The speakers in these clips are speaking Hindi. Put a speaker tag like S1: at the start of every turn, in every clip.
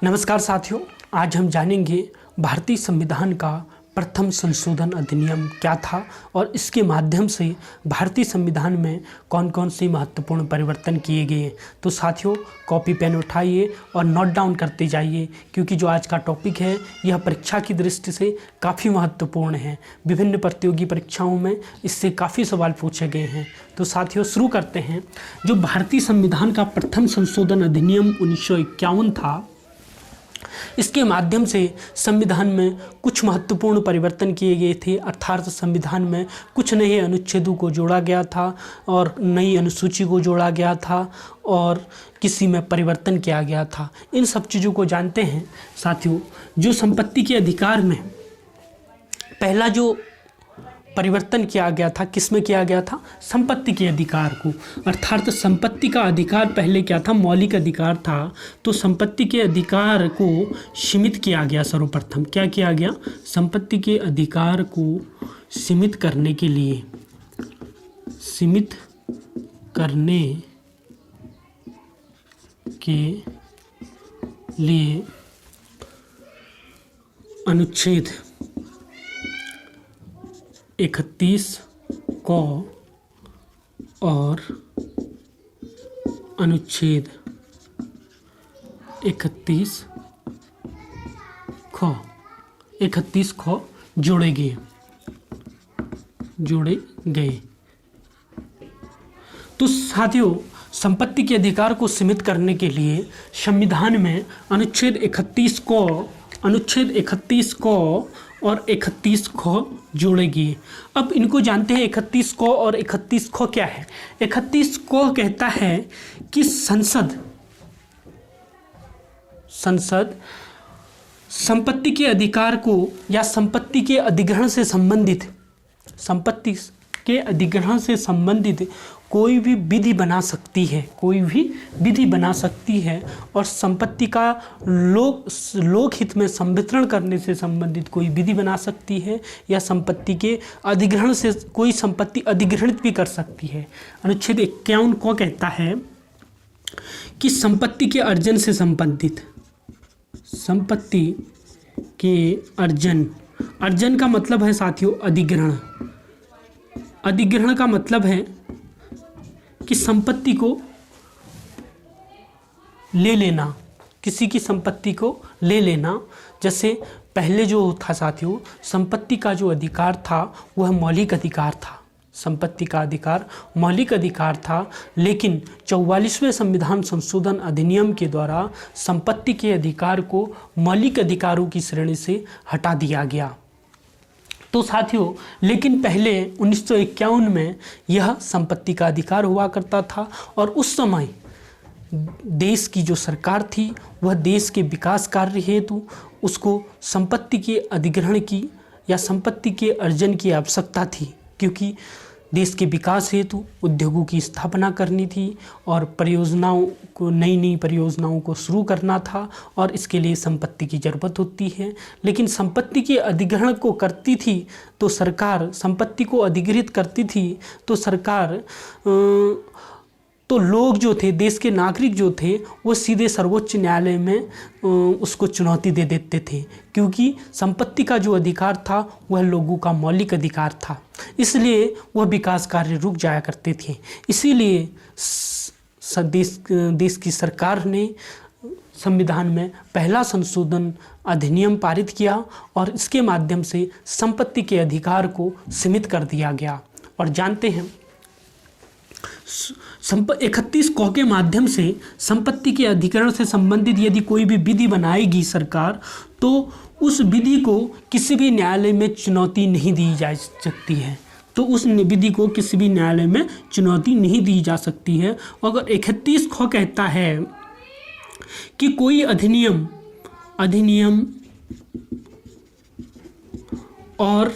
S1: नमस्कार साथियों, आज हम जानेंगे भारतीय संविधान का प्रथम संशोधन अधिनियम क्या था और इसके माध्यम से भारतीय संविधान में कौन कौन से महत्वपूर्ण परिवर्तन किए गए। तो साथियों, कॉपी पेन उठाइए और नोट डाउन करते जाइए, क्योंकि जो आज का टॉपिक है यह परीक्षा की दृष्टि से काफ़ी महत्वपूर्ण है। विभिन्न प्रतियोगी परीक्षाओं में इससे काफ़ी सवाल पूछे गए हैं। तो साथियों, शुरू करते हैं। जो भारतीय संविधान का प्रथम संशोधन अधिनियम 1951 था, इसके माध्यम से संविधान में कुछ महत्वपूर्ण परिवर्तन किए गए थे। अर्थात संविधान में कुछ नए अनुच्छेदों को जोड़ा गया था और नई अनुसूची को जोड़ा गया था और किसी में परिवर्तन किया गया था। इन सब चीज़ों को जानते हैं साथियों। जो संपत्ति के अधिकार में पहला जो परिवर्तन किया गया था, किसमें किया गया था? संपत्ति के अधिकार को। अर्थात संपत्ति का अधिकार पहले क्या था? मौलिक अधिकार था। तो संपत्ति के अधिकार को सीमित किया गया। सर्वप्रथम क्या किया गया? संपत्ति के अधिकार को सीमित करने के लिए अनुच्छेद 31 को और अनुच्छेद 31 खो जोड़े गए। तो साथियों, संपत्ति के अधिकार को सीमित करने के लिए संविधान में अनुच्छेद 31 को और 31 खो जोड़े गए। अब इनको जानते हैं। 31 को और 31 खो क्या है? 31 को कहता है कि संसद संपत्ति के अधिकार को या संपत्ति के अधिग्रहण से संबंधित कोई भी विधि बना सकती है और संपत्ति का लोकहित में संवितरण करने से संबंधित कोई विधि बना सकती है या संपत्ति के अधिग्रहण से कोई संपत्ति अधिग्रहित भी कर सकती है। अनुच्छेद 51 को कहता है कि संपत्ति के अर्जन से संबंधित संपत्ति के अर्जन का मतलब है साथियों अधिग्रहण का मतलब है कि संपत्ति को ले लेना, किसी की संपत्ति को ले लेना। जैसे पहले जो था साथियों, संपत्ति का जो अधिकार था वह मौलिक अधिकार था। संपत्ति का अधिकार मौलिक अधिकार था, लेकिन 44वें संविधान संशोधन अधिनियम के द्वारा संपत्ति के अधिकार को मौलिक अधिकारों की श्रेणी से हटा दिया गया। तो साथियों, लेकिन पहले 1951 में यह संपत्ति का अधिकार हुआ करता था और उस समय देश की जो सरकार थी वह देश के विकास कार्य हेतु उसको संपत्ति के अधिग्रहण की या संपत्ति के अर्जन की आवश्यकता थी, क्योंकि देश के विकास हेतु उद्योगों की स्थापना करनी थी और नई परियोजनाओं को शुरू करना था और इसके लिए संपत्ति की ज़रूरत होती है। लेकिन संपत्ति के अधिग्रहण को करती थी तो सरकार, संपत्ति को अधिग्रहित करती थी तो सरकार तो लोग जो थे, देश के नागरिक जो थे, वो सीधे सर्वोच्च न्यायालय में उसको चुनौती दे देते थे, क्योंकि संपत्ति का जो अधिकार था वह लोगों का मौलिक अधिकार था। इसलिए वह विकास कार्य रुक जाया करते थे। इसीलिए देश की सरकार ने संविधान में पहला संशोधन अधिनियम पारित किया और इसके माध्यम से संपत्ति के अधिकार को सीमित कर दिया गया। और जानते हैं 31 को के माध्यम से संपत्ति के अधिग्रहण से संबंधित यदि कोई भी विधि बनाएगी सरकार, तो उस विधि को किसी भी न्यायालय में चुनौती नहीं दी जा सकती है। अगर 31 खो कहता है कि कोई अधिनियम और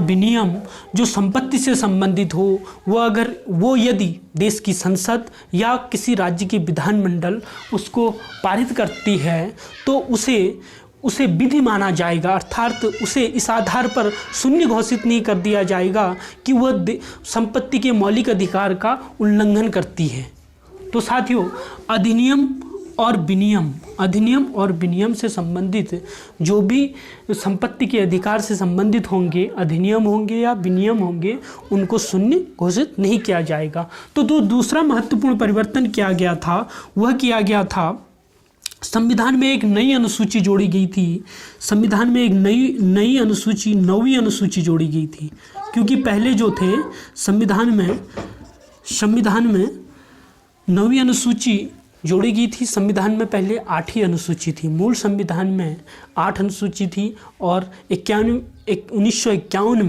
S1: विनियम जो संपत्ति से संबंधित हो, वो यदि देश की संसद या किसी राज्य की विधानमंडल उसको पारित करती है तो उसे उसे विधि माना जाएगा, अर्थात उसे इस आधार पर शून्य घोषित नहीं कर दिया जाएगा कि वह संपत्ति के मौलिक अधिकार का उल्लंघन करती है। तो साथियों, अधिनियम और विनियम से संबंधित जो भी संपत्ति के अधिकार से संबंधित होंगे, अधिनियम होंगे या विनियम होंगे, उनको शून्य घोषित नहीं किया जाएगा। तो दूसरा महत्वपूर्ण परिवर्तन किया गया था, वह किया गया था संविधान में एक नई अनुसूची जोड़ी गई थी। संविधान में एक नई अनुसूची, 9वीं अनुसूची जोड़ी गई थी, क्योंकि पहले जो थे संविधान में 9वीं अनुसूची जोड़ी गई थी। संविधान में पहले 8 अनुसूची थी। मूल संविधान में 8 अनुसूची थी और 1951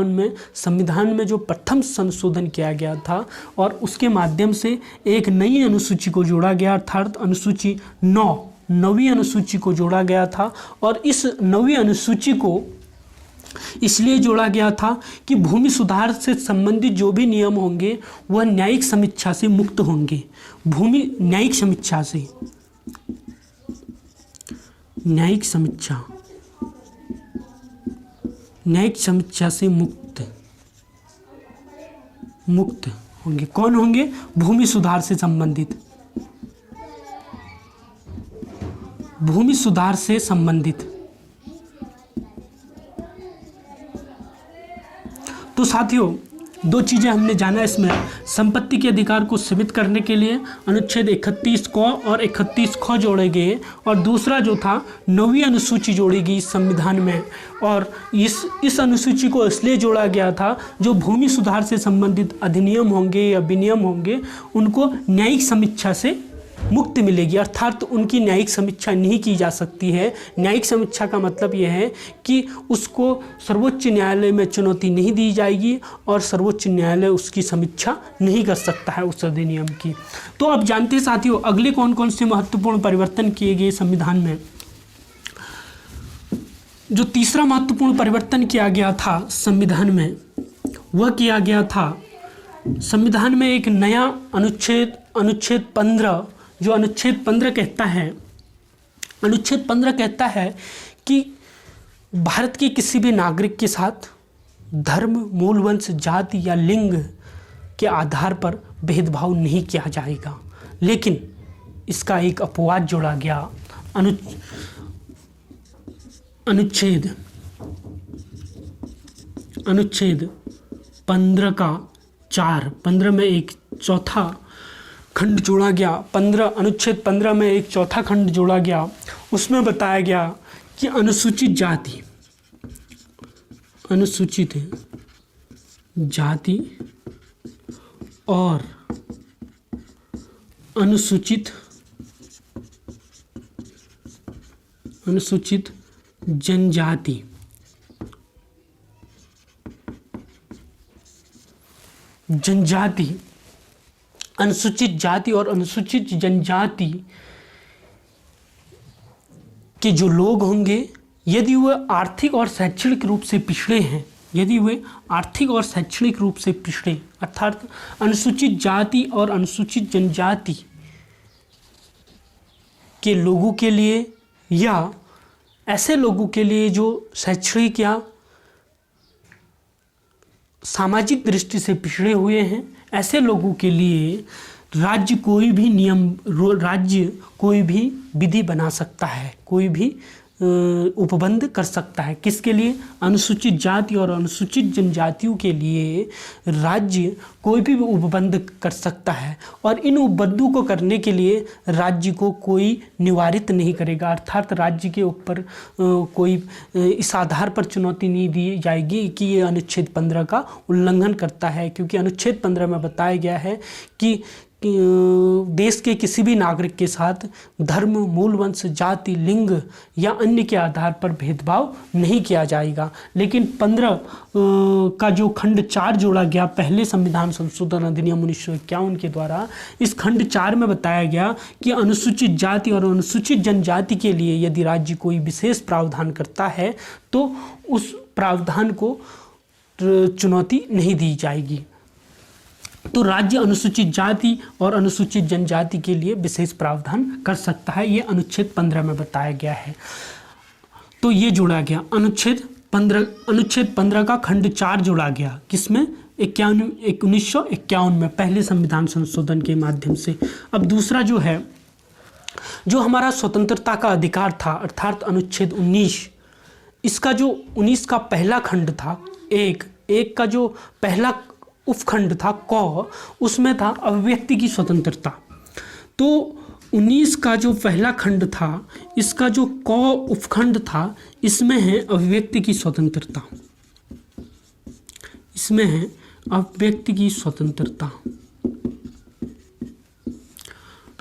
S1: में संविधान में जो प्रथम संशोधन किया गया था और उसके माध्यम से एक नई अनुसूची को जोड़ा गया, अर्थात अनुसूची 9वीं अनुसूची को जोड़ा गया था। और इस 9वीं अनुसूची को इसलिए जोड़ा गया था कि भूमि सुधार से संबंधित जो भी नियम होंगे वह न्यायिक समीक्षा से मुक्त होंगे। न्यायिक समीक्षा से मुक्त होंगे। कौन होंगे? भूमि सुधार से संबंधित। तो साथियों, 2 चीज़ें हमने जाना इसमें। संपत्ति के अधिकार को सीमित करने के लिए अनुच्छेद 31 क और 31 ख जोड़े गए, और दूसरा जो था 9वीं अनुसूची जोड़ी गई संविधान में। और इस अनुसूची को इसलिए जोड़ा गया था जो भूमि सुधार से संबंधित अधिनियम होंगे या विनियम होंगे, उनको न्यायिक समीक्षा से मुक्ति मिलेगी, अर्थात उनकी न्यायिक समीक्षा नहीं की जा सकती है। न्यायिक समीक्षा का मतलब यह है कि उसको सर्वोच्च न्यायालय में चुनौती नहीं दी जाएगी और सर्वोच्च न्यायालय उसकी समीक्षा नहीं कर सकता है उस अधिनियम की। तो अब जानते हैं साथियों, अगले कौन कौन से महत्वपूर्ण परिवर्तन किए गए संविधान में। जो तीसरा महत्वपूर्ण परिवर्तन किया गया था संविधान में, वह किया गया था संविधान में एक नया अनुच्छेद 15, जो अनुच्छेद 15 कहता है कि भारत के किसी भी नागरिक के साथ धर्म, मूल वंश, जाति या लिंग के आधार पर भेदभाव नहीं किया जाएगा। लेकिन इसका एक अपवाद जोड़ा गया। अनुच्छेद 15 का 4, 15 में एक चौथा खंड जोड़ा गया। अनुच्छेद 15 में एक चौथा खंड जोड़ा गया। उसमें बताया गया कि अनुसूचित जाति और अनुसूचित जनजाति अनुसूचित जाति और अनुसूचित जनजाति के जो लोग होंगे, यदि वह आर्थिक और शैक्षणिक रूप से पिछड़े हैं, अर्थात अनुसूचित जाति और अनुसूचित जनजाति के लोगों के लिए या ऐसे लोगों के लिए जो शैक्षणिक या सामाजिक दृष्टि से पिछड़े हुए हैं, ऐसे लोगों के लिए राज्य कोई भी विधि बना सकता है, कोई भी उपबंध कर सकता है। किसके लिए? अनुसूचित जाति और अनुसूचित जनजातियों के लिए राज्य कोई भी उपबंध कर सकता है, और इन उपबंधों को करने के लिए राज्य को कोई निवारित नहीं करेगा, अर्थात राज्य के ऊपर कोई इस आधार पर चुनौती नहीं दी जाएगी कि ये अनुच्छेद 15 का उल्लंघन करता है, क्योंकि अनुच्छेद 15 में बताया गया है कि देश के किसी भी नागरिक के साथ धर्म, मूल वंश, जाति, लिंग या अन्य के आधार पर भेदभाव नहीं किया जाएगा। लेकिन 15 का जो खंड 4 जोड़ा गया पहले संविधान संशोधन अधिनियम 1951 के द्वारा, इस खंड 4 में बताया गया कि अनुसूचित जाति और अनुसूचित जनजाति के लिए यदि राज्य कोई विशेष प्रावधान करता है तो उस प्रावधान को चुनौती नहीं दी जाएगी। तो राज्य अनुसूचित जाति और अनुसूचित जनजाति के लिए विशेष प्रावधान कर सकता है। ये अनुच्छेद 15 में बताया गया है। तो ये जोड़ा गया अनुच्छेद 15 का खंड 4 जोड़ा गया, किसमें? 1951 में, पहले संविधान संशोधन के माध्यम से। अब दूसरा जो है, जो हमारा स्वतंत्रता का अधिकार था, अर्थात अनुच्छेद 19, इसका जो 19 का पहला खंड था, एक का जो पहला उपखंड था क, उसमें था अभिव्यक्ति की स्वतंत्रता। तो 19 का जो पहला खंड था, इसका जो क उपखंड था, इसमें है अभिव्यक्ति की स्वतंत्रता, इसमें है अभिव्यक्ति की स्वतंत्रता।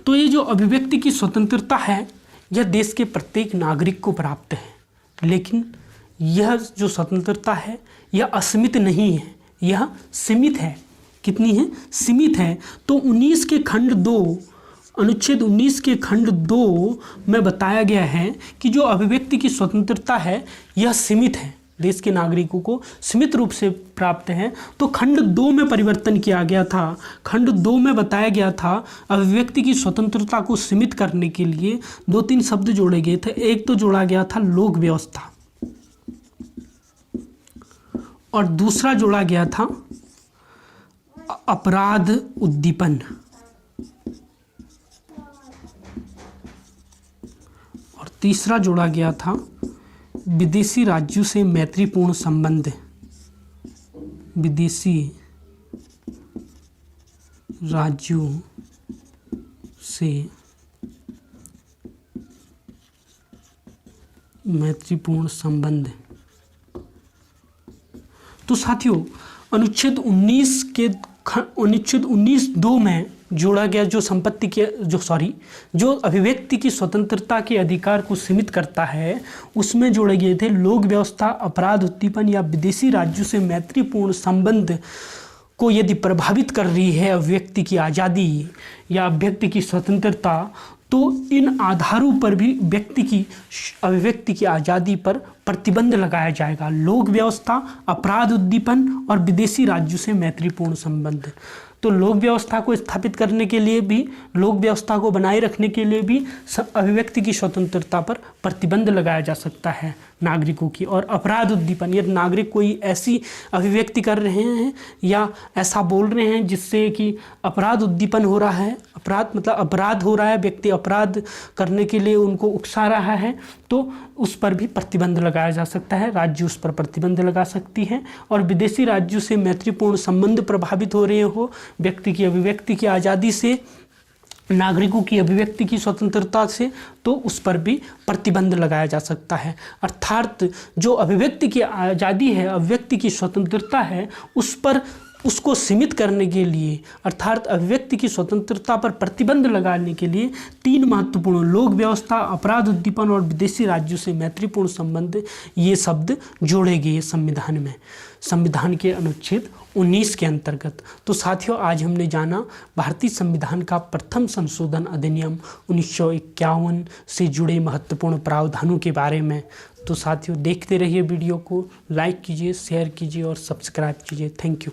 S1: तो ये जो अभिव्यक्ति की स्वतंत्रता है, यह देश के प्रत्येक नागरिक को प्राप्त है, लेकिन यह जो स्वतंत्रता है यह असीमित नहीं है, यह सीमित है। कितनी है? सीमित है। तो 19 के खंड 2, अनुच्छेद 19 के खंड 2 में बताया गया है कि जो अभिव्यक्ति की स्वतंत्रता है यह सीमित है, देश के नागरिकों को सीमित रूप से प्राप्त है। तो खंड 2 में परिवर्तन किया गया था। खंड 2 में बताया गया था अभिव्यक्ति की स्वतंत्रता को सीमित करने के लिए 2-3 शब्द जोड़े गए थे। एक तो जोड़ा गया था लोक व्यवस्था, और दूसरा जोड़ा गया था अपराध उद्दीपन, और तीसरा जोड़ा गया था विदेशी राज्यों से मैत्रीपूर्ण संबंध, विदेशी राज्यों से मैत्रीपूर्ण संबंध। तो साथियों, अनुच्छेद 19(2) में जोड़ा गया जो संपत्ति के जो अभिव्यक्ति की स्वतंत्रता के अधिकार को सीमित करता है, उसमें जोड़े गए थे लोक व्यवस्था, अपराध उद्दीपन या विदेशी राज्यों से मैत्रीपूर्ण संबंध को यदि प्रभावित कर रही है अभिव्यक्ति की आज़ादी या अभिव्यक्ति की स्वतंत्रता, तो इन आधारों पर भी अभिव्यक्ति की आज़ादी पर प्रतिबंध लगाया जाएगा। लोक व्यवस्था, अपराध उद्दीपन और विदेशी राज्यों से मैत्रीपूर्ण संबंध। तो लोक व्यवस्था को स्थापित करने के लिए भी, लोक व्यवस्था को बनाए रखने के लिए भी अभिव्यक्ति की स्वतंत्रता पर प्रतिबंध लगाया जा सकता है नागरिकों की। और अपराध उद्दीपन, यदि नागरिक कोई ऐसी अभिव्यक्ति कर रहे हैं या ऐसा बोल रहे हैं जिससे कि अपराध उद्दीपन हो रहा है, अपराध मतलब अपराध हो रहा है, व्यक्ति अपराध करने के लिए उनको उकसा रहा है, तो उस पर भी प्रतिबंध लगाया जा सकता है, राज्य उस पर प्रतिबंध लगा सकती है। और विदेशी राज्यों से मैत्रीपूर्ण संबंध प्रभावित हो रहे हो व्यक्ति की अभिव्यक्ति की आज़ादी से, नागरिकों की अभिव्यक्ति की स्वतंत्रता से, तो उस पर भी प्रतिबंध लगाया जा सकता है। अर्थात जो अभिव्यक्ति की आज़ादी है, अभिव्यक्ति की स्वतंत्रता है, उसको सीमित करने के लिए, अर्थात अभिव्यक्ति की स्वतंत्रता पर प्रतिबंध लगाने के लिए 3 महत्वपूर्ण लोक व्यवस्था, अपराध उद्दीपन और विदेशी राज्यों से मैत्रीपूर्ण संबंध, ये शब्द जोड़े गए संविधान में, संविधान के अनुच्छेद 19 के अंतर्गत। तो साथियों, आज हमने जाना भारतीय संविधान का प्रथम संशोधन अधिनियम 1951 से जुड़े महत्वपूर्ण प्रावधानों के बारे में। तो साथियों, देखते रहिए वीडियो को, लाइक कीजिए, शेयर कीजिए और सब्सक्राइब कीजिए। Thank you.